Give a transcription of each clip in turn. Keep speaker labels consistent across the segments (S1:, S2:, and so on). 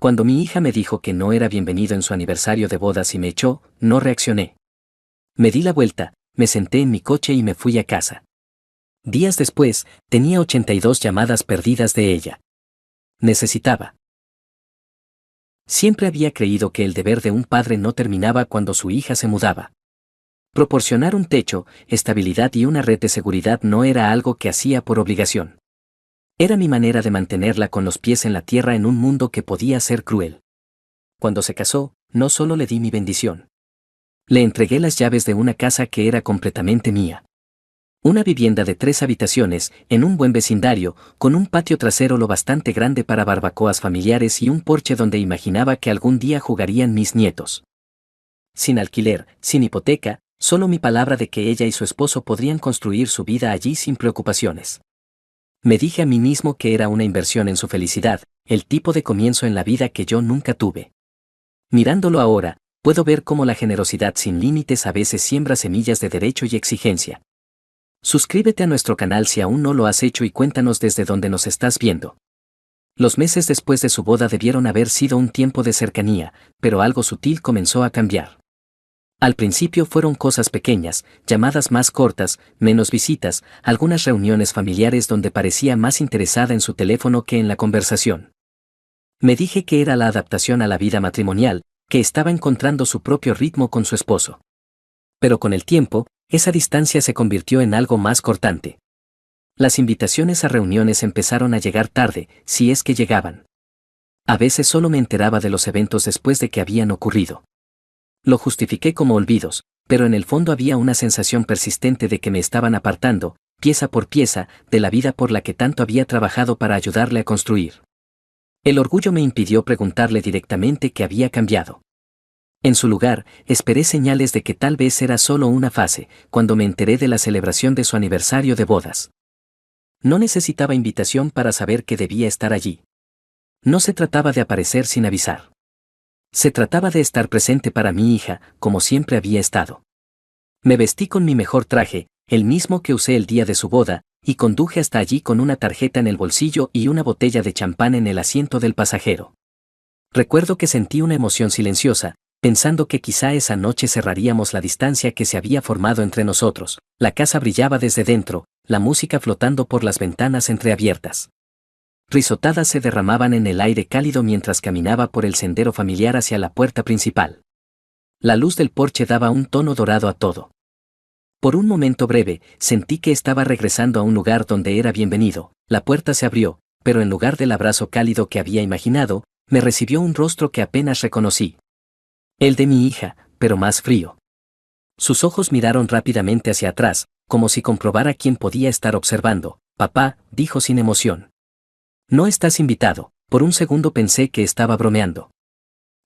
S1: Cuando mi hija me dijo que no era bienvenido en su aniversario de bodas y me echó, no reaccioné. Me di la vuelta, me senté en mi coche y me fui a casa. Días después, tenía 82 llamadas perdidas de ella. Necesitaba. Siempre había creído que el deber de un padre no terminaba cuando su hija se mudaba. Proporcionar un techo, estabilidad y una red de seguridad no era algo que hacía por obligación. Era mi manera de mantenerla con los pies en la tierra en un mundo que podía ser cruel. Cuando se casó, no solo le di mi bendición. Le entregué las llaves de una casa que era completamente mía. Una vivienda de 3 habitaciones, en un buen vecindario, con un patio trasero lo bastante grande para barbacoas familiares y un porche donde imaginaba que algún día jugarían mis nietos. Sin alquiler, sin hipoteca, solo mi palabra de que ella y su esposo podrían construir su vida allí sin preocupaciones. Me dije a mí mismo que era una inversión en su felicidad, el tipo de comienzo en la vida que yo nunca tuve. Mirándolo ahora, puedo ver cómo la generosidad sin límites a veces siembra semillas de derecho y exigencia. Suscríbete a nuestro canal si aún no lo has hecho y cuéntanos desde dónde nos estás viendo. Los meses después de su boda debieron haber sido un tiempo de cercanía, pero algo sutil comenzó a cambiar. Al principio fueron cosas pequeñas, llamadas más cortas, menos visitas, algunas reuniones familiares donde parecía más interesada en su teléfono que en la conversación. Me dije que era la adaptación a la vida matrimonial, que estaba encontrando su propio ritmo con su esposo. Pero con el tiempo, esa distancia se convirtió en algo más cortante. Las invitaciones a reuniones empezaron a llegar tarde, si es que llegaban. A veces solo me enteraba de los eventos después de que habían ocurrido. Lo justifiqué como olvidos, pero en el fondo había una sensación persistente de que me estaban apartando, pieza por pieza, de la vida por la que tanto había trabajado para ayudarle a construir. El orgullo me impidió preguntarle directamente qué había cambiado. En su lugar, esperé señales de que tal vez era solo una fase, cuando me enteré de la celebración de su aniversario de bodas. No necesitaba invitación para saber que debía estar allí. No se trataba de aparecer sin avisar. Se trataba de estar presente para mi hija, como siempre había estado. Me vestí con mi mejor traje, el mismo que usé el día de su boda, y conduje hasta allí con una tarjeta en el bolsillo y una botella de champán en el asiento del pasajero. Recuerdo que sentí una emoción silenciosa, pensando que quizá esa noche cerraríamos la distancia que se había formado entre nosotros. La casa brillaba desde dentro, la música flotando por las ventanas entreabiertas. Risotadas se derramaban en el aire cálido mientras caminaba por el sendero familiar hacia la puerta principal. La luz del porche daba un tono dorado a todo. Por un momento breve, sentí que estaba regresando a un lugar donde era bienvenido. La puerta se abrió, pero en lugar del abrazo cálido que había imaginado, me recibió un rostro que apenas reconocí. El de mi hija, pero más frío. Sus ojos miraron rápidamente hacia atrás, como si comprobara quién podía estar observando. Papá, dijo sin emoción. No estás invitado. Por un segundo pensé que estaba bromeando.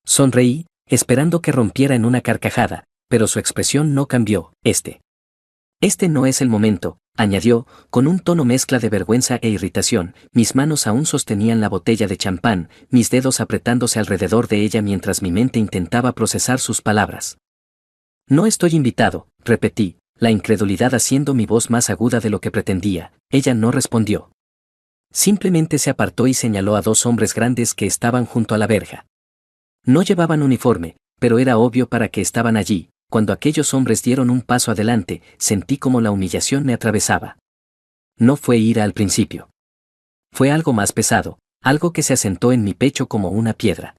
S1: Sonreí, esperando que rompiera en una carcajada, pero su expresión no cambió. Este no es el momento, añadió, con un tono mezcla de vergüenza e irritación. Mis manos aún sostenían la botella de champán, mis dedos apretándose alrededor de ella mientras mi mente intentaba procesar sus palabras. No estoy invitado, repetí, la incredulidad haciendo mi voz más aguda de lo que pretendía. Ella no respondió. Simplemente se apartó y señaló a 2 hombres grandes que estaban junto a la verja. No llevaban uniforme, pero era obvio para qué estaban allí. Cuando aquellos hombres dieron un paso adelante, sentí como la humillación me atravesaba. No fue ira al principio. Fue algo más pesado, algo que se asentó en mi pecho como una piedra.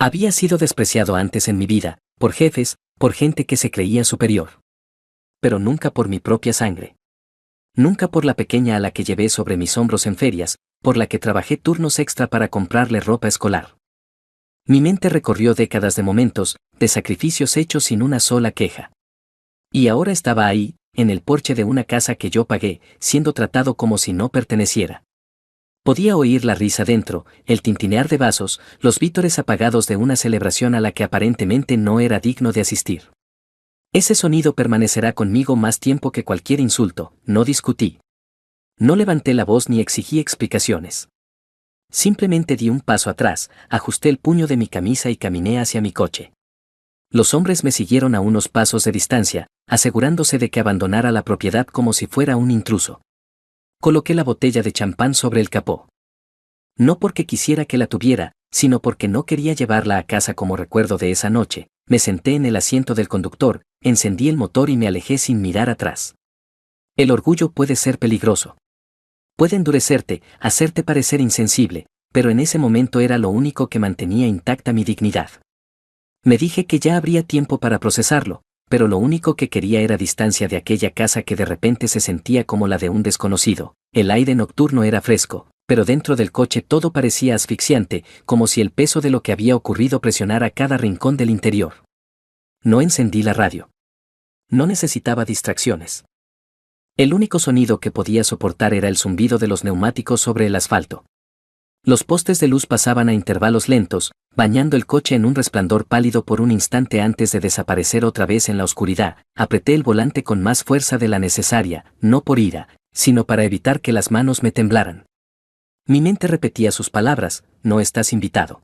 S1: Había sido despreciado antes en mi vida, por jefes, por gente que se creía superior. Pero nunca por mi propia sangre. Nunca por la pequeña a la que llevé sobre mis hombros en ferias, por la que trabajé turnos extra para comprarle ropa escolar. Mi mente recorrió décadas de momentos, de sacrificios hechos sin una sola queja. Y ahora estaba ahí, en el porche de una casa que yo pagué, siendo tratado como si no perteneciera. Podía oír la risa dentro, el tintinear de vasos, los vítores apagados de una celebración a la que aparentemente no era digno de asistir. Ese sonido permanecerá conmigo más tiempo que cualquier insulto. No discutí. No levanté la voz ni exigí explicaciones. Simplemente di un paso atrás, ajusté el puño de mi camisa y caminé hacia mi coche. Los hombres me siguieron a unos pasos de distancia, asegurándose de que abandonara la propiedad como si fuera un intruso. Coloqué la botella de champán sobre el capó. No porque quisiera que la tuviera, sino porque no quería llevarla a casa como recuerdo de esa noche. Me senté en el asiento del conductor, encendí el motor y me alejé sin mirar atrás. El orgullo puede ser peligroso. Puede endurecerte, hacerte parecer insensible, pero en ese momento era lo único que mantenía intacta mi dignidad. Me dije que ya habría tiempo para procesarlo, pero lo único que quería era distancia de aquella casa que de repente se sentía como la de un desconocido. El aire nocturno era fresco, pero dentro del coche todo parecía asfixiante, como si el peso de lo que había ocurrido presionara cada rincón del interior. No encendí la radio. No necesitaba distracciones. El único sonido que podía soportar era el zumbido de los neumáticos sobre el asfalto. Los postes de luz pasaban a intervalos lentos, bañando el coche en un resplandor pálido por un instante antes de desaparecer otra vez en la oscuridad. Apreté el volante con más fuerza de la necesaria, no por ira, sino para evitar que las manos me temblaran. Mi mente repetía sus palabras: no estás invitado.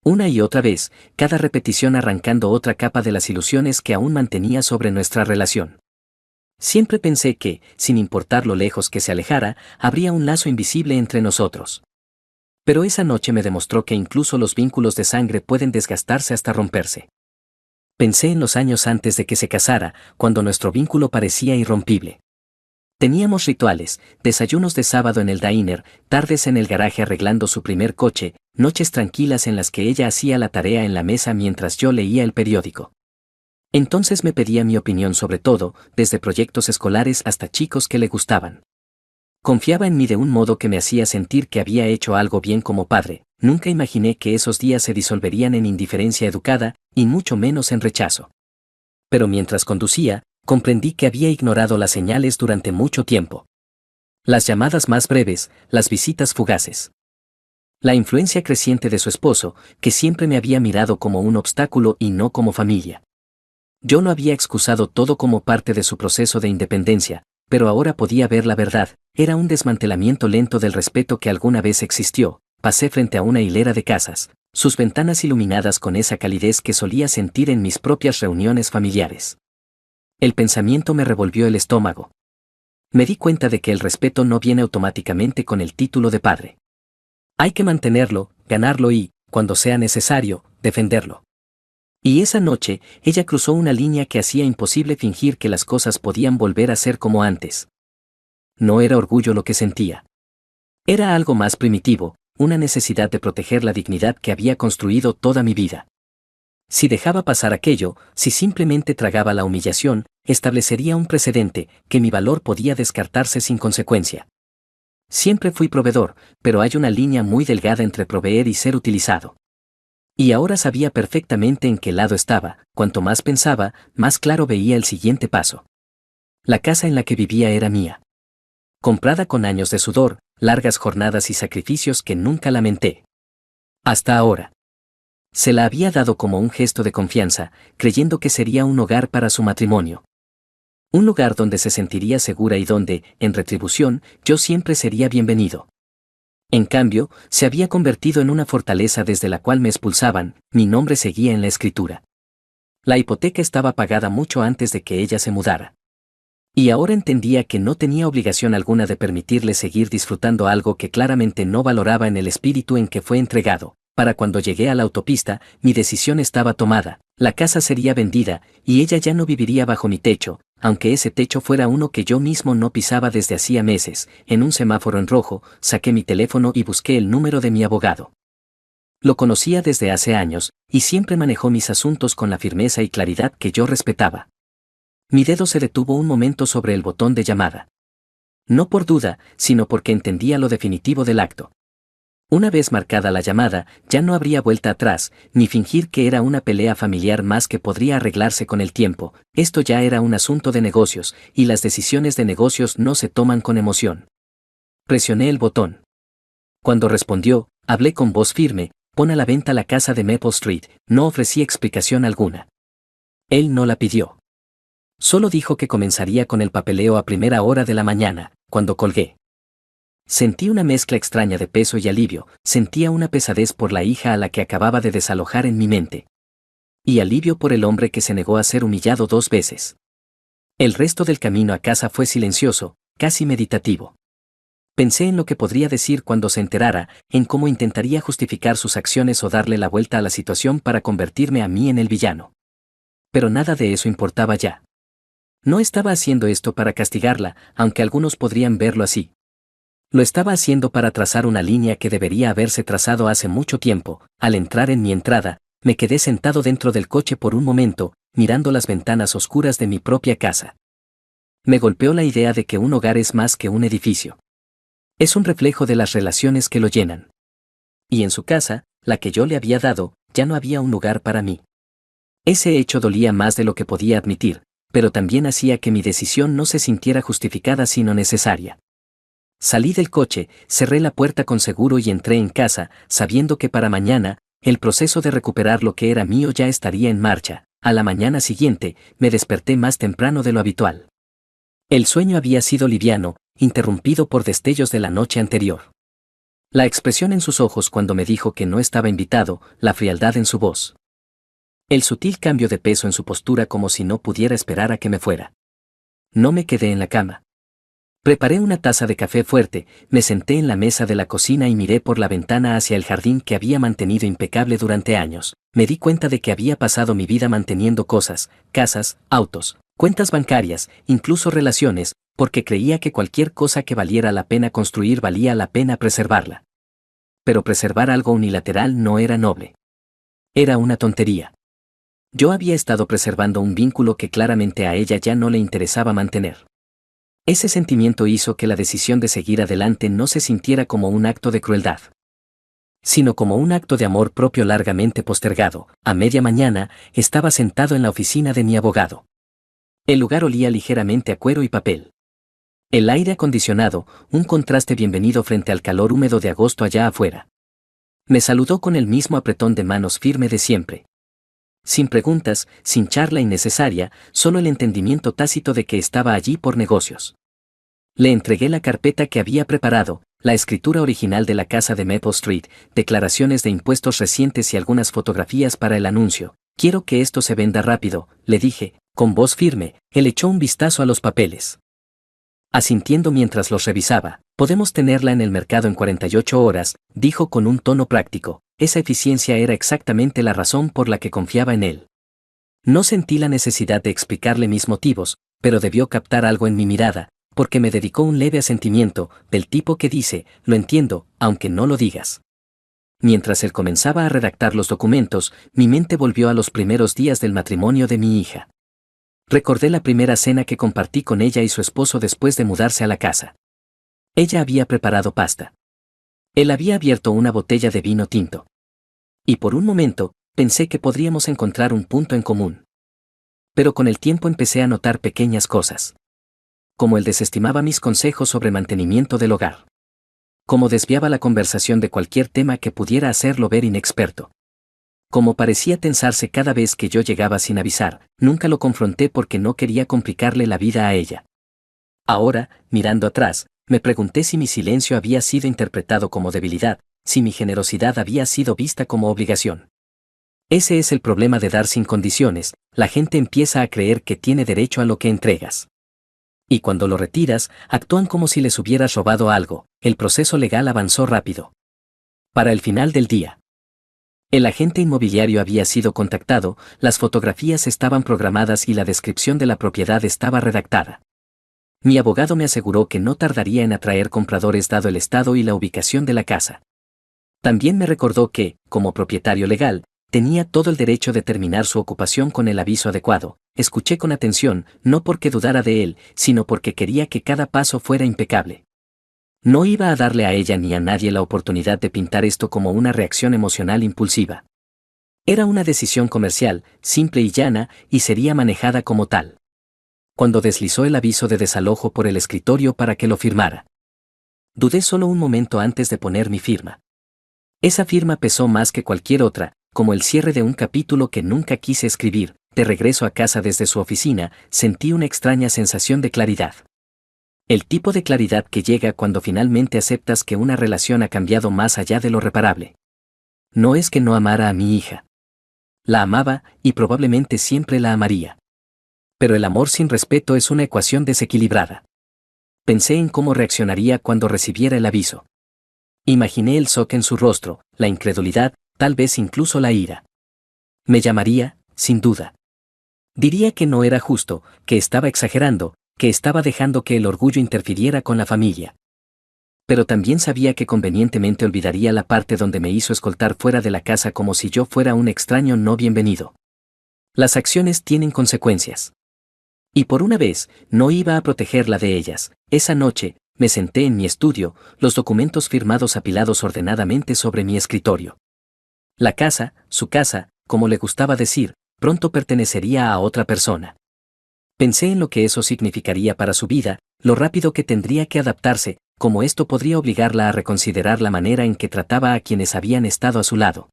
S1: Una y otra vez, cada repetición arrancando otra capa de las ilusiones que aún mantenía sobre nuestra relación. Siempre pensé que, sin importar lo lejos que se alejara, habría un lazo invisible entre nosotros. Pero esa noche me demostró que incluso los vínculos de sangre pueden desgastarse hasta romperse. Pensé en los años antes de que se casara, cuando nuestro vínculo parecía irrompible. Teníamos rituales, desayunos de sábado en el diner, tardes en el garaje arreglando su primer coche, noches tranquilas en las que ella hacía la tarea en la mesa mientras yo leía el periódico. Entonces me pedía mi opinión sobre todo, desde proyectos escolares hasta chicos que le gustaban. Confiaba en mí de un modo que me hacía sentir que había hecho algo bien como padre. Nunca imaginé que esos días se disolverían en indiferencia educada, y mucho menos en rechazo. Pero mientras conducía, comprendí que había ignorado las señales durante mucho tiempo. Las llamadas más breves, las visitas fugaces. La influencia creciente de su esposo, que siempre me había mirado como un obstáculo y no como familia. Yo lo había excusado todo como parte de su proceso de independencia, pero ahora podía ver la verdad. Era un desmantelamiento lento del respeto que alguna vez existió. Pasé frente a una hilera de casas, sus ventanas iluminadas con esa calidez que solía sentir en mis propias reuniones familiares. El pensamiento me revolvió el estómago. Me di cuenta de que el respeto no viene automáticamente con el título de padre. Hay que mantenerlo, ganarlo y, cuando sea necesario, defenderlo. Y esa noche, ella cruzó una línea que hacía imposible fingir que las cosas podían volver a ser como antes. No era orgullo lo que sentía. Era algo más primitivo, una necesidad de proteger la dignidad que había construido toda mi vida. Si dejaba pasar aquello, si simplemente tragaba la humillación, establecería un precedente, que mi valor podía descartarse sin consecuencia. Siempre fui proveedor, pero hay una línea muy delgada entre proveer y ser utilizado. Y ahora sabía perfectamente en qué lado estaba. Cuanto más pensaba, más claro veía el siguiente paso. La casa en la que vivía era mía. Comprada con años de sudor, largas jornadas y sacrificios que nunca lamenté. Hasta ahora. Se la había dado como un gesto de confianza, creyendo que sería un hogar para su matrimonio. Un lugar donde se sentiría segura y donde, en retribución, yo siempre sería bienvenido. En cambio, se había convertido en una fortaleza desde la cual me expulsaban. Mi nombre seguía en la escritura. La hipoteca estaba pagada mucho antes de que ella se mudara. Y ahora entendía que no tenía obligación alguna de permitirle seguir disfrutando algo que claramente no valoraba en el espíritu en que fue entregado. Para cuando llegué a la autopista, mi decisión estaba tomada. La casa sería vendida, y ella ya no viviría bajo mi techo, aunque ese techo fuera uno que yo mismo no pisaba desde hacía meses. En un semáforo en rojo, saqué mi teléfono y busqué el número de mi abogado. Lo conocía desde hace años, y siempre manejó mis asuntos con la firmeza y claridad que yo respetaba. Mi dedo se detuvo un momento sobre el botón de llamada. No por duda, sino porque entendía lo definitivo del acto. Una vez marcada la llamada, ya no habría vuelta atrás, ni fingir que era una pelea familiar más que podría arreglarse con el tiempo. Esto ya era un asunto de negocios, y las decisiones de negocios no se toman con emoción. Presioné el botón. Cuando respondió, hablé con voz firme: pon a la venta la casa de Maple Street. No ofrecí explicación alguna. Él no la pidió. Solo dijo que comenzaría con el papeleo a primera hora de la mañana. Cuando colgué, sentí una mezcla extraña de peso y alivio. Sentía una pesadez por la hija a la que acababa de desalojar en mi mente. Y alivio por el hombre que se negó a ser humillado 2 veces. El resto del camino a casa fue silencioso, casi meditativo. Pensé en lo que podría decir cuando se enterara, en cómo intentaría justificar sus acciones o darle la vuelta a la situación para convertirme a mí en el villano. Pero nada de eso importaba ya. No estaba haciendo esto para castigarla, aunque algunos podrían verlo así. Lo estaba haciendo para trazar una línea que debería haberse trazado hace mucho tiempo. Al entrar en mi entrada, me quedé sentado dentro del coche por un momento, mirando las ventanas oscuras de mi propia casa. Me golpeó la idea de que un hogar es más que un edificio. Es un reflejo de las relaciones que lo llenan. Y en su casa, la que yo le había dado, ya no había un lugar para mí. Ese hecho dolía más de lo que podía admitir, pero también hacía que mi decisión no se sintiera justificada sino necesaria. Salí del coche, cerré la puerta con seguro y entré en casa, sabiendo que para mañana, el proceso de recuperar lo que era mío ya estaría en marcha. A la mañana siguiente, me desperté más temprano de lo habitual. El sueño había sido liviano, interrumpido por destellos de la noche anterior. La expresión en sus ojos cuando me dijo que no estaba invitado, la frialdad en su voz. El sutil cambio de peso en su postura como si no pudiera esperar a que me fuera. No me quedé en la cama. Preparé una taza de café fuerte, me senté en la mesa de la cocina y miré por la ventana hacia el jardín que había mantenido impecable durante años. Me di cuenta de que había pasado mi vida manteniendo cosas, casas, autos, cuentas bancarias, incluso relaciones, porque creía que cualquier cosa que valiera la pena construir valía la pena preservarla. Pero preservar algo unilateral no era noble. Era una tontería. Yo había estado preservando un vínculo que claramente a ella ya no le interesaba mantener. Ese sentimiento hizo que la decisión de seguir adelante no se sintiera como un acto de crueldad, sino como un acto de amor propio largamente postergado. A media mañana, estaba sentado en la oficina de mi abogado. El lugar olía ligeramente a cuero y papel. El aire acondicionado, un contraste bienvenido frente al calor húmedo de agosto allá afuera. Me saludó con el mismo apretón de manos firme de siempre. Sin preguntas, sin charla innecesaria, solo el entendimiento tácito de que estaba allí por negocios. Le entregué la carpeta que había preparado, la escritura original de la casa de Maple Street, declaraciones de impuestos recientes y algunas fotografías para el anuncio. Quiero que esto se venda rápido, le dije, con voz firme. Él echó un vistazo a los papeles. Asintiendo mientras los revisaba, podemos tenerla en el mercado en 48 horas, dijo con un tono práctico. Esa eficiencia era exactamente la razón por la que confiaba en él. No sentí la necesidad de explicarle mis motivos, pero debió captar algo en mi mirada, porque me dedicó un leve asentimiento, del tipo que dice, lo entiendo, aunque no lo digas. Mientras él comenzaba a redactar los documentos, mi mente volvió a los primeros días del matrimonio de mi hija. Recordé la primera cena que compartí con ella y su esposo después de mudarse a la casa. Ella había preparado pasta. Él había abierto una botella de vino tinto. Y por un momento, pensé que podríamos encontrar un punto en común. Pero con el tiempo empecé a notar pequeñas cosas. Como él desestimaba mis consejos sobre mantenimiento del hogar. Como desviaba la conversación de cualquier tema que pudiera hacerlo ver inexperto. Como parecía tensarse cada vez que yo llegaba sin avisar, nunca lo confronté porque no quería complicarle la vida a ella. Ahora, mirando atrás, me pregunté si mi silencio había sido interpretado como debilidad, si mi generosidad había sido vista como obligación. Ese es el problema de dar sin condiciones, la gente empieza a creer que tiene derecho a lo que entregas. Y cuando lo retiras, actúan como si les hubieras robado algo. El proceso legal avanzó rápido. Para el final del día, el agente inmobiliario había sido contactado, las fotografías estaban programadas y la descripción de la propiedad estaba redactada. Mi abogado me aseguró que no tardaría en atraer compradores dado el estado y la ubicación de la casa. También me recordó que, como propietario legal, tenía todo el derecho de terminar su ocupación con el aviso adecuado. Escuché con atención, no porque dudara de él, sino porque quería que cada paso fuera impecable. No iba a darle a ella ni a nadie la oportunidad de pintar esto como una reacción emocional impulsiva. Era una decisión comercial, simple y llana, y sería manejada como tal. Cuando deslizó el aviso de desalojo por el escritorio para que lo firmara, dudé solo un momento antes de poner mi firma. Esa firma pesó más que cualquier otra, como el cierre de un capítulo que nunca quise escribir. De regreso a casa desde su oficina, sentí una extraña sensación de claridad. El tipo de claridad que llega cuando finalmente aceptas que una relación ha cambiado más allá de lo reparable. No es que no amara a mi hija. La amaba, y probablemente siempre la amaría. Pero el amor sin respeto es una ecuación desequilibrada. Pensé en cómo reaccionaría cuando recibiera el aviso. Imaginé el shock en su rostro, la incredulidad, tal vez incluso la ira. Me llamaría, sin duda. Diría que no era justo, que estaba exagerando, que estaba dejando que el orgullo interfiriera con la familia. Pero también sabía que convenientemente olvidaría la parte donde me hizo escoltar fuera de la casa como si yo fuera un extraño no bienvenido. Las acciones tienen consecuencias. Y por una vez, no iba a protegerla de ellas. Esa noche, me senté en mi estudio, los documentos firmados apilados ordenadamente sobre mi escritorio. La casa, su casa, como le gustaba decir, pronto pertenecería a otra persona. Pensé en lo que eso significaría para su vida, lo rápido que tendría que adaptarse, cómo esto podría obligarla a reconsiderar la manera en que trataba a quienes habían estado a su lado.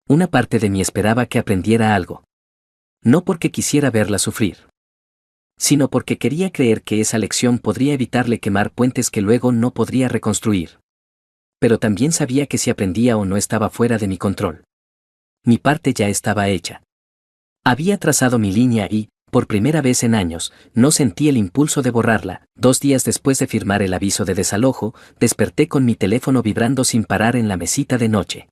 S1: Una parte de mí esperaba que aprendiera algo. No porque quisiera verla sufrir, sino porque quería creer que esa lección podría evitarle quemar puentes que luego no podría reconstruir. Pero también sabía que si aprendía o no estaba fuera de mi control. Mi parte ya estaba hecha. Había trazado mi línea y, por primera vez en años, no sentí el impulso de borrarla. 2 días después de firmar el aviso de desalojo, desperté con mi teléfono vibrando sin parar en la mesita de noche.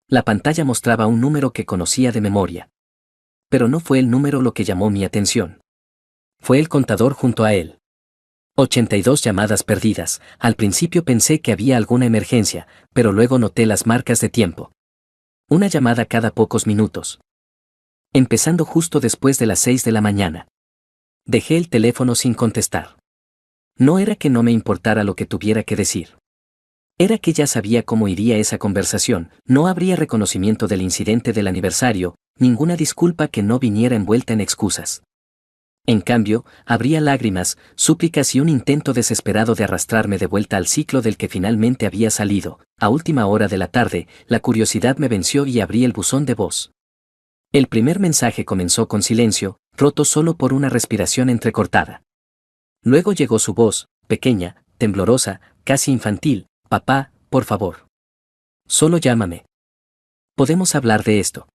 S1: La pantalla mostraba un número que conocía de memoria. Pero no fue el número lo que llamó mi atención. Fue el contador junto a él. 82 llamadas perdidas. Al principio pensé que había alguna emergencia, pero luego noté las marcas de tiempo. Una llamada cada pocos minutos. Empezando justo después de las 6 de la mañana. Dejé el teléfono sin contestar. No era que no me importara lo que tuviera que decir. Era que ya sabía cómo iría esa conversación, no habría reconocimiento del incidente del aniversario, ninguna disculpa que no viniera envuelta en excusas. En cambio, habría lágrimas, súplicas y un intento desesperado de arrastrarme de vuelta al ciclo del que finalmente había salido. A última hora de la tarde, la curiosidad me venció y abrí el buzón de voz. El primer mensaje comenzó con silencio, roto solo por una respiración entrecortada. Luego llegó su voz, pequeña, temblorosa, casi infantil: papá, por favor. Solo llámame. Podemos hablar de esto.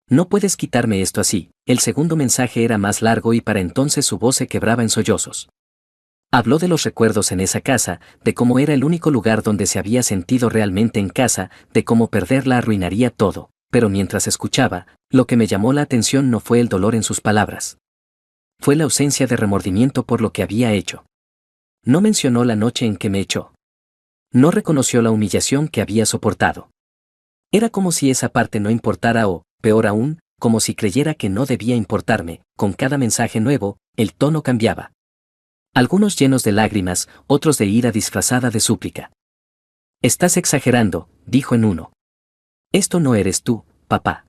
S1: No puedes quitarme esto así. El segundo mensaje era más largo y para entonces su voz se quebraba en sollozos. Habló de los recuerdos en esa casa, de cómo era el único lugar donde se había sentido realmente en casa, de cómo perderla arruinaría todo. Pero mientras escuchaba, lo que me llamó la atención no fue el dolor en sus palabras. Fue la ausencia de remordimiento por lo que había hecho. No mencionó la noche en que me echó. No reconoció la humillación que había soportado. Era como si esa parte no importara o, peor aún, como si creyera que no debía importarme. Con cada mensaje nuevo, el tono cambiaba. Algunos llenos de lágrimas, otros de ira disfrazada de súplica. Estás exagerando, dijo en uno. Esto no eres tú, papá.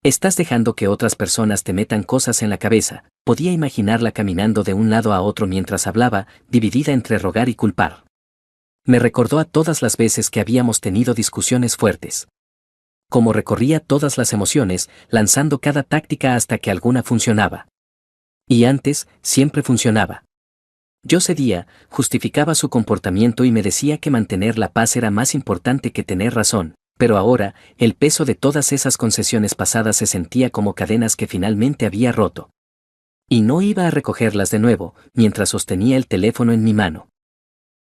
S1: Estás dejando que otras personas te metan cosas en la cabeza. Podía imaginarla caminando de un lado a otro mientras hablaba, dividida entre rogar y culpar. Me recordó a todas las veces que habíamos tenido discusiones fuertes. Como recorría todas las emociones, lanzando cada táctica hasta que alguna funcionaba. Y antes, siempre funcionaba. Yo cedía, justificaba su comportamiento y me decía que mantener la paz era más importante que tener razón, pero ahora, el peso de todas esas concesiones pasadas se sentía como cadenas que finalmente había roto. Y no iba a recogerlas de nuevo, mientras sostenía el teléfono en mi mano.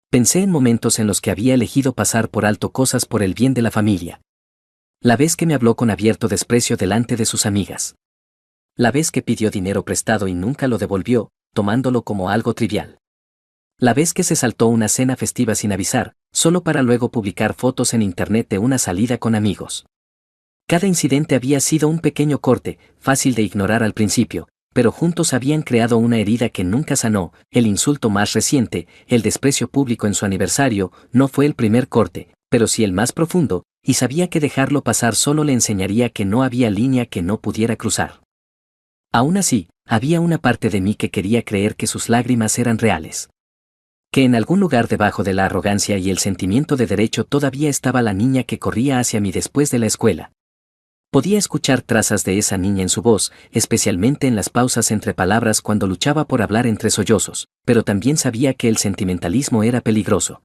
S1: Pensé en momentos en los que había elegido pasar por alto cosas por el bien de la familia. La vez que me habló con abierto desprecio delante de sus amigas. La vez que pidió dinero prestado y nunca lo devolvió, tomándolo como algo trivial. La vez que se saltó una cena festiva sin avisar, solo para luego publicar fotos en internet de una salida con amigos. Cada incidente había sido un pequeño corte, fácil de ignorar al principio, pero juntos habían creado una herida que nunca sanó. El insulto más reciente, el desprecio público en su aniversario, no fue el primer corte, pero sí el más profundo, y sabía que dejarlo pasar solo le enseñaría que no había línea que no pudiera cruzar. Aún así, había una parte de mí que quería creer que sus lágrimas eran reales. Que en algún lugar debajo de la arrogancia y el sentimiento de derecho todavía estaba la niña que corría hacia mí después de la escuela. Podía escuchar trazas de esa niña en su voz, especialmente en las pausas entre palabras cuando luchaba por hablar entre sollozos, pero también sabía que el sentimentalismo era peligroso.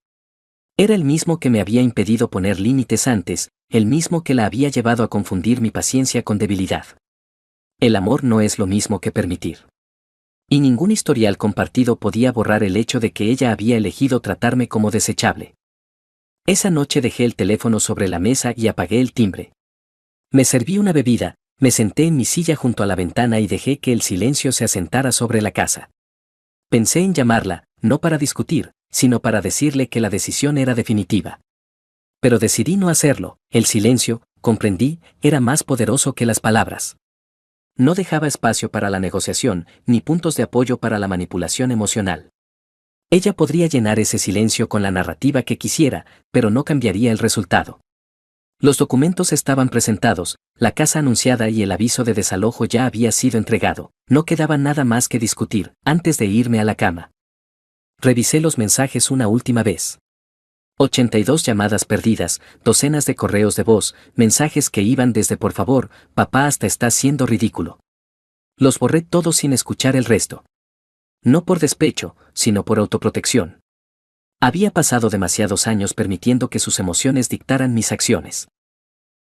S1: Era el mismo que me había impedido poner límites antes, el mismo que la había llevado a confundir mi paciencia con debilidad. El amor no es lo mismo que permitir. Y ningún historial compartido podía borrar el hecho de que ella había elegido tratarme como desechable. Esa noche dejé el teléfono sobre la mesa y apagué el timbre. Me serví una bebida, me senté en mi silla junto a la ventana y dejé que el silencio se asentara sobre la casa. Pensé en llamarla, no para discutir, sino para decirle que la decisión era definitiva. Pero decidí no hacerlo. El silencio, comprendí, era más poderoso que las palabras. No dejaba espacio para la negociación, ni puntos de apoyo para la manipulación emocional. Ella podría llenar ese silencio con la narrativa que quisiera, pero no cambiaría el resultado. Los documentos estaban presentados, la casa anunciada y el aviso de desalojo ya había sido entregado. No quedaba nada más que discutir, antes de irme a la cama. Revisé los mensajes una última vez. 82 llamadas perdidas, docenas de correos de voz, mensajes que iban desde por favor, papá hasta está siendo ridículo. Los borré todos sin escuchar el resto. No por despecho, sino por autoprotección. Había pasado demasiados años permitiendo que sus emociones dictaran mis acciones.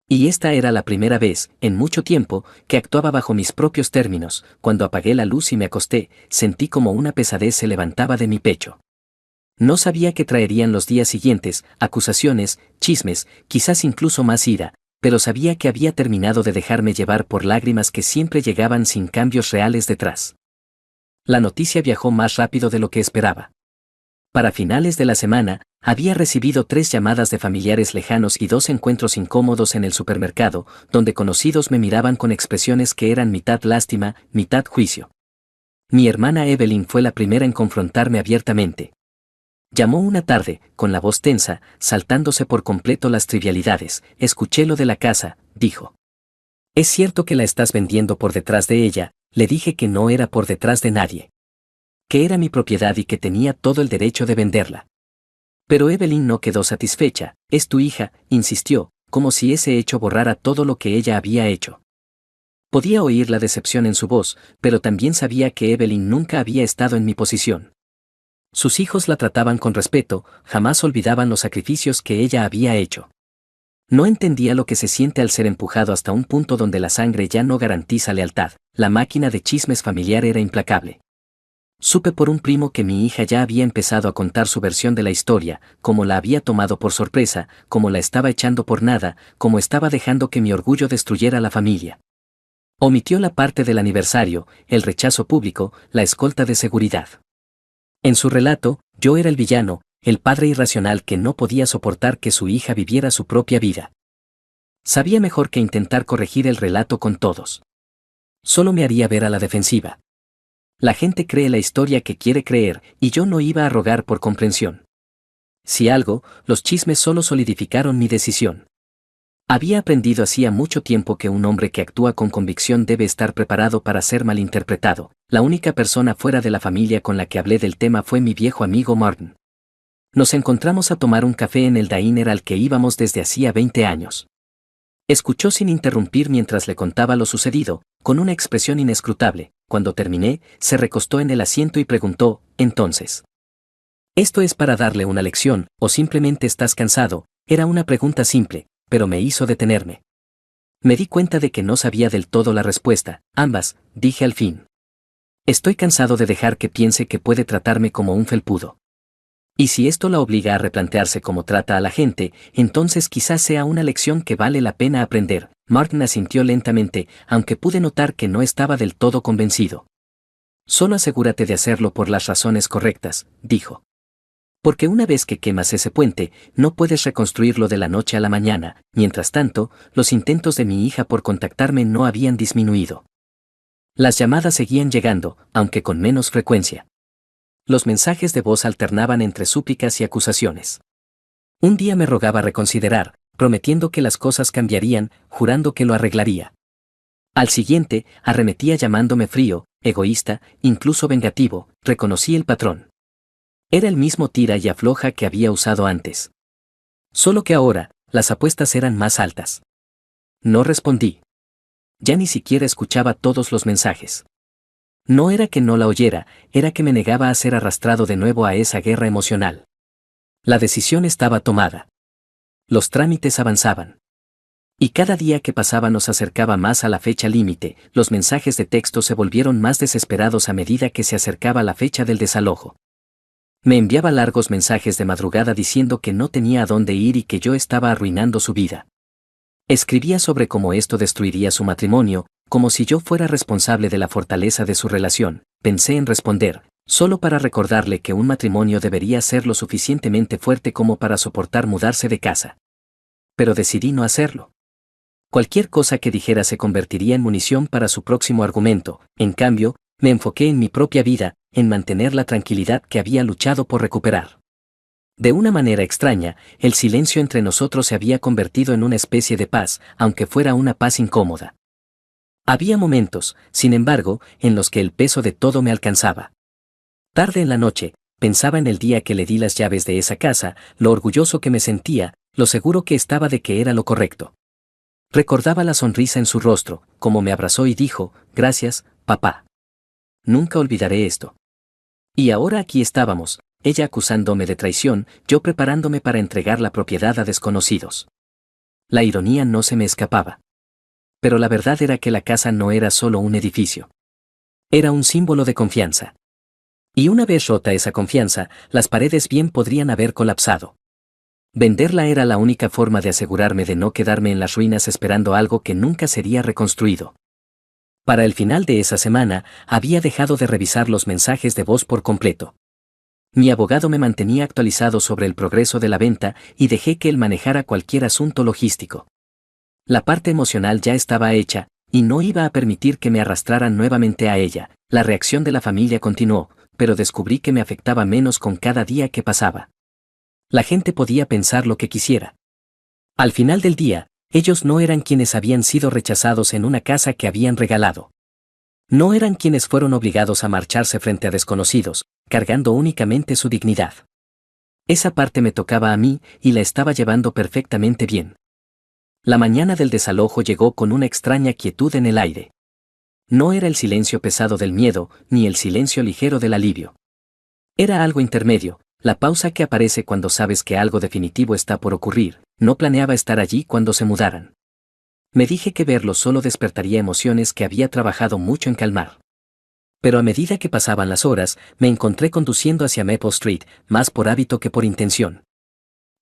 S1: Y esta era la primera vez, en mucho tiempo, que actuaba bajo mis propios términos. Cuando apagué la luz y me acosté, sentí como una pesadez se levantaba de mi pecho. No sabía qué traerían los días siguientes, acusaciones, chismes, quizás incluso más ira, pero sabía que había terminado de dejarme llevar por lágrimas que siempre llegaban sin cambios reales detrás. La noticia viajó más rápido de lo que esperaba. Para finales de la semana, había recibido 3 llamadas de familiares lejanos y 2 encuentros incómodos en el supermercado, donde conocidos me miraban con expresiones que eran mitad lástima, mitad juicio. Mi hermana Evelyn fue la primera en confrontarme abiertamente. Llamó una tarde, con la voz tensa, saltándose por completo las trivialidades. Escuché lo de la casa, dijo. Es cierto que la estás vendiendo por detrás de ella. Le dije que no era por detrás de nadie. Que era mi propiedad y que tenía todo el derecho de venderla. Pero Evelyn no quedó satisfecha. Es tu hija, insistió, como si ese hecho borrara todo lo que ella había hecho. Podía oír la decepción en su voz, pero también sabía que Evelyn nunca había estado en mi posición. Sus hijos la trataban con respeto, jamás olvidaban los sacrificios que ella había hecho. No entendía lo que se siente al ser empujado hasta un punto donde la sangre ya no garantiza lealtad. La máquina de chismes familiar era implacable. Supe por un primo que mi hija ya había empezado a contar su versión de la historia, cómo la había tomado por sorpresa, cómo la estaba echando por nada, cómo estaba dejando que mi orgullo destruyera la familia. Omitió la parte del aniversario, el rechazo público, la escolta de seguridad. En su relato, yo era el villano, el padre irracional que no podía soportar que su hija viviera su propia vida. Sabía mejor que intentar corregir el relato con todos. Solo me haría ver a la defensiva. La gente cree la historia que quiere creer, y yo no iba a rogar por comprensión. Si algo, los chismes solo solidificaron mi decisión. Había aprendido hacía mucho tiempo que un hombre que actúa con convicción debe estar preparado para ser malinterpretado. La única persona fuera de la familia con la que hablé del tema fue mi viejo amigo Martin. Nos encontramos a tomar un café en el diner al que íbamos desde hacía 20 años. Escuchó sin interrumpir mientras le contaba lo sucedido, con una expresión inescrutable. Cuando terminé, se recostó en el asiento y preguntó, entonces, ¿esto es para darle una lección, o simplemente estás cansado? Era una pregunta simple, pero me hizo detenerme. Me di cuenta de que no sabía del todo la respuesta. Ambas, dije al fin. Estoy cansado de dejar que piense que puede tratarme como un felpudo. Y si esto la obliga a replantearse cómo trata a la gente, entonces quizás sea una lección que vale la pena aprender. Martin asintió lentamente, aunque pude notar que no estaba del todo convencido. Solo asegúrate de hacerlo por las razones correctas, dijo. Porque una vez que quemas ese puente, no puedes reconstruirlo de la noche a la mañana. Mientras tanto, los intentos de mi hija por contactarme no habían disminuido. Las llamadas seguían llegando, aunque con menos frecuencia. Los mensajes de voz alternaban entre súplicas y acusaciones. Un día me rogaba reconsiderar, prometiendo que las cosas cambiarían, jurando que lo arreglaría. Al siguiente, arremetía llamándome frío, egoísta, incluso vengativo. Reconocí el patrón. Era el mismo tira y afloja que había usado antes. Solo que ahora, las apuestas eran más altas. No respondí. Ya ni siquiera escuchaba todos los mensajes. No era que no la oyera, era que me negaba a ser arrastrado de nuevo a esa guerra emocional. La decisión estaba tomada. Los trámites avanzaban. Y cada día que pasaba nos acercaba más a la fecha límite, los mensajes de texto se volvieron más desesperados a medida que se acercaba la fecha del desalojo. Me enviaba largos mensajes de madrugada diciendo que no tenía a dónde ir y que yo estaba arruinando su vida. Escribía sobre cómo esto destruiría su matrimonio, como si yo fuera responsable de la fortaleza de su relación. Pensé en responder, solo para recordarle que un matrimonio debería ser lo suficientemente fuerte como para soportar mudarse de casa. Pero decidí no hacerlo. Cualquier cosa que dijera se convertiría en munición para su próximo argumento. En cambio, me enfoqué en mi propia vida, en mantener la tranquilidad que había luchado por recuperar. De una manera extraña, el silencio entre nosotros se había convertido en una especie de paz, aunque fuera una paz incómoda. Había momentos, sin embargo, en los que el peso de todo me alcanzaba. Tarde en la noche, pensaba en el día que le di las llaves de esa casa, lo orgulloso que me sentía, lo seguro que estaba de que era lo correcto. Recordaba la sonrisa en su rostro, como me abrazó y dijo, gracias, papá. Nunca olvidaré esto. Y ahora aquí estábamos, ella acusándome de traición, yo preparándome para entregar la propiedad a desconocidos. La ironía no se me escapaba. Pero la verdad era que la casa no era solo un edificio. Era un símbolo de confianza. Y una vez rota esa confianza, las paredes bien podrían haber colapsado. Venderla era la única forma de asegurarme de no quedarme en las ruinas esperando algo que nunca sería reconstruido. Para el final de esa semana, había dejado de revisar los mensajes de voz por completo. Mi abogado me mantenía actualizado sobre el progreso de la venta y dejé que él manejara cualquier asunto logístico. La parte emocional ya estaba hecha, y no iba a permitir que me arrastraran nuevamente a ella. La reacción de la familia continuó, pero descubrí que me afectaba menos con cada día que pasaba. La gente podía pensar lo que quisiera. Al final del día, ellos no eran quienes habían sido rechazados en una casa que habían regalado. No eran quienes fueron obligados a marcharse frente a desconocidos, cargando únicamente su dignidad. Esa parte me tocaba a mí y la estaba llevando perfectamente bien. La mañana del desalojo llegó con una extraña quietud en el aire. No era el silencio pesado del miedo, ni el silencio ligero del alivio. Era algo intermedio, la pausa que aparece cuando sabes que algo definitivo está por ocurrir. No planeaba estar allí cuando se mudaran. Me dije que verlo solo despertaría emociones que había trabajado mucho en calmar. Pero a medida que pasaban las horas, me encontré conduciendo hacia Maple Street, más por hábito que por intención.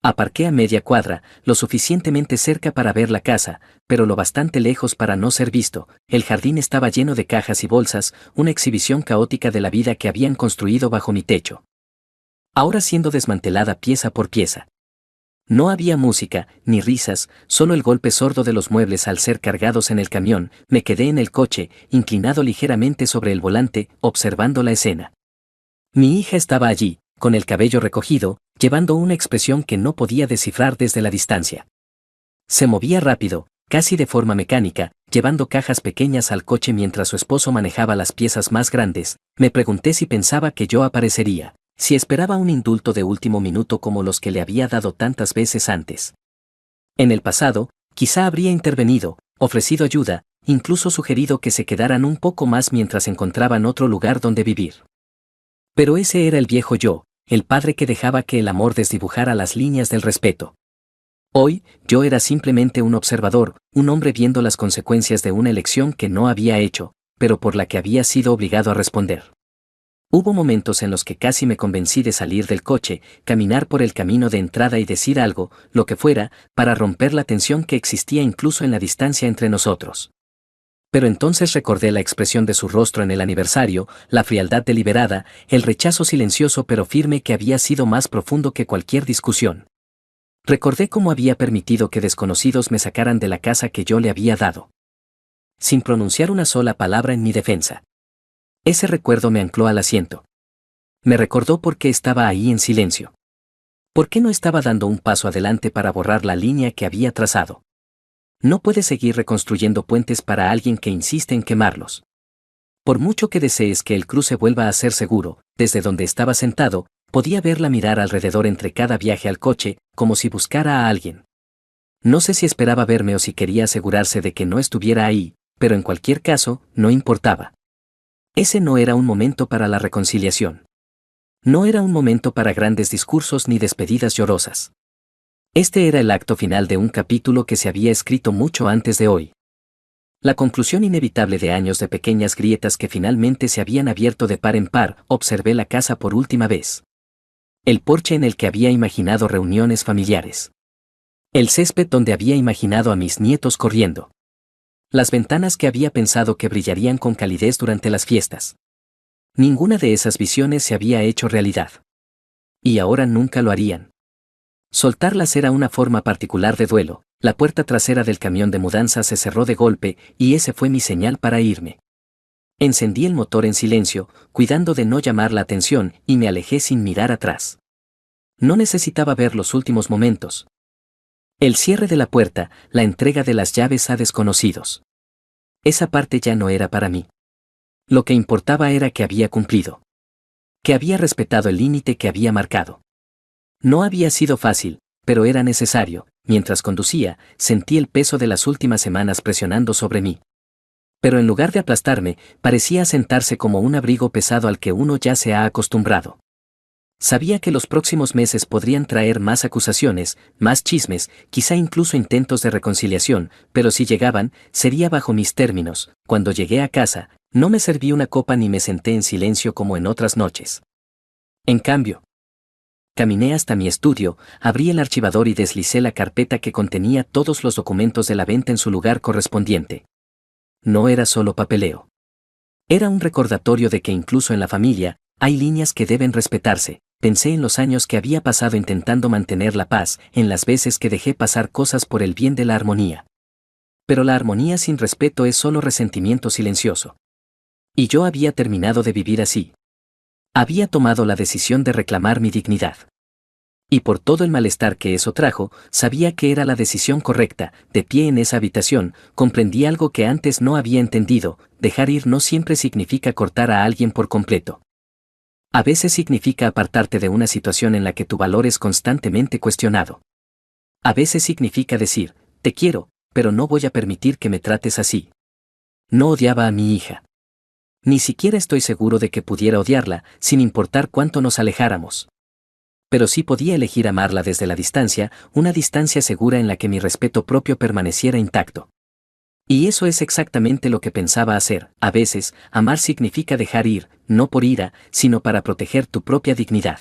S1: Aparqué a media cuadra, lo suficientemente cerca para ver la casa, pero lo bastante lejos para no ser visto. El jardín estaba lleno de cajas y bolsas, una exhibición caótica de la vida que habían construido bajo mi techo. Ahora siendo desmantelada pieza por pieza. No había música, ni risas, solo el golpe sordo de los muebles al ser cargados en el camión. Me quedé en el coche, inclinado ligeramente sobre el volante, observando la escena. Mi hija estaba allí, con el cabello recogido, llevando una expresión que no podía descifrar desde la distancia. Se movía rápido, casi de forma mecánica, llevando cajas pequeñas al coche mientras su esposo manejaba las piezas más grandes. Me pregunté si pensaba que yo aparecería. Si esperaba un indulto de último minuto como los que le había dado tantas veces antes. En el pasado, quizá habría intervenido, ofrecido ayuda, incluso sugerido que se quedaran un poco más mientras encontraban otro lugar donde vivir. Pero ese era el viejo yo, el padre que dejaba que el amor desdibujara las líneas del respeto. Hoy, yo era simplemente un observador, un hombre viendo las consecuencias de una elección que no había hecho, pero por la que había sido obligado a responder. Hubo momentos en los que casi me convencí de salir del coche, caminar por el camino de entrada y decir algo, lo que fuera, para romper la tensión que existía incluso en la distancia entre nosotros. Pero entonces recordé la expresión de su rostro en el aniversario, la frialdad deliberada, el rechazo silencioso pero firme que había sido más profundo que cualquier discusión. Recordé cómo había permitido que desconocidos me sacaran de la casa que yo le había dado. Sin pronunciar una sola palabra en mi defensa. Ese recuerdo me ancló al asiento. Me recordó por qué estaba ahí en silencio. ¿Por qué no estaba dando un paso adelante para borrar la línea que había trazado? No puedes seguir reconstruyendo puentes para alguien que insiste en quemarlos. Por mucho que desees que el cruce vuelva a ser seguro, desde donde estaba sentado, podía verla mirar alrededor entre cada viaje al coche, como si buscara a alguien. No sé si esperaba verme o si quería asegurarse de que no estuviera ahí, pero en cualquier caso, no importaba. Ese no era un momento para la reconciliación. No era un momento para grandes discursos ni despedidas llorosas. Este era el acto final de un capítulo que se había escrito mucho antes de hoy. La conclusión inevitable de años de pequeñas grietas que finalmente se habían abierto de par en par. Observé la casa por última vez. El porche en el que había imaginado reuniones familiares. El césped donde había imaginado a mis nietos corriendo. Las ventanas que había pensado que brillarían con calidez durante las fiestas. Ninguna de esas visiones se había hecho realidad. Y ahora nunca lo harían. Soltarlas era una forma particular de duelo. La puerta trasera del camión de mudanza se cerró de golpe, y ese fue mi señal para irme. Encendí el motor en silencio, cuidando de no llamar la atención, y me alejé sin mirar atrás. No necesitaba ver los últimos momentos. El cierre de la puerta, la entrega de las llaves a desconocidos. Esa parte ya no era para mí. Lo que importaba era que había cumplido. Que había respetado el límite que había marcado. No había sido fácil, pero era necesario. Mientras conducía, sentí el peso de las últimas semanas presionando sobre mí. Pero en lugar de aplastarme, parecía asentarse como un abrigo pesado al que uno ya se ha acostumbrado. Sabía que los próximos meses podrían traer más acusaciones, más chismes, quizá incluso intentos de reconciliación, pero si llegaban, sería bajo mis términos. Cuando llegué a casa, no me serví una copa ni me senté en silencio como en otras noches. En cambio, caminé hasta mi estudio, abrí el archivador y deslicé la carpeta que contenía todos los documentos de la venta en su lugar correspondiente. No era solo papeleo. Era un recordatorio de que incluso en la familia, hay líneas que deben respetarse. Pensé en los años que había pasado intentando mantener la paz, en las veces que dejé pasar cosas por el bien de la armonía. Pero la armonía sin respeto es solo resentimiento silencioso. Y yo había terminado de vivir así. Había tomado la decisión de reclamar mi dignidad. Y por todo el malestar que eso trajo, sabía que era la decisión correcta. De pie en esa habitación, comprendí algo que antes no había entendido: dejar ir no siempre significa cortar a alguien por completo. A veces significa apartarte de una situación en la que tu valor es constantemente cuestionado. A veces significa decir: te quiero, pero no voy a permitir que me trates así. No odiaba a mi hija. Ni siquiera estoy seguro de que pudiera odiarla, sin importar cuánto nos alejáramos. Pero sí podía elegir amarla desde la distancia, una distancia segura en la que mi respeto propio permaneciera intacto. Y eso es exactamente lo que pensaba hacer. A veces, amar significa dejar ir, no por ira, sino para proteger tu propia dignidad.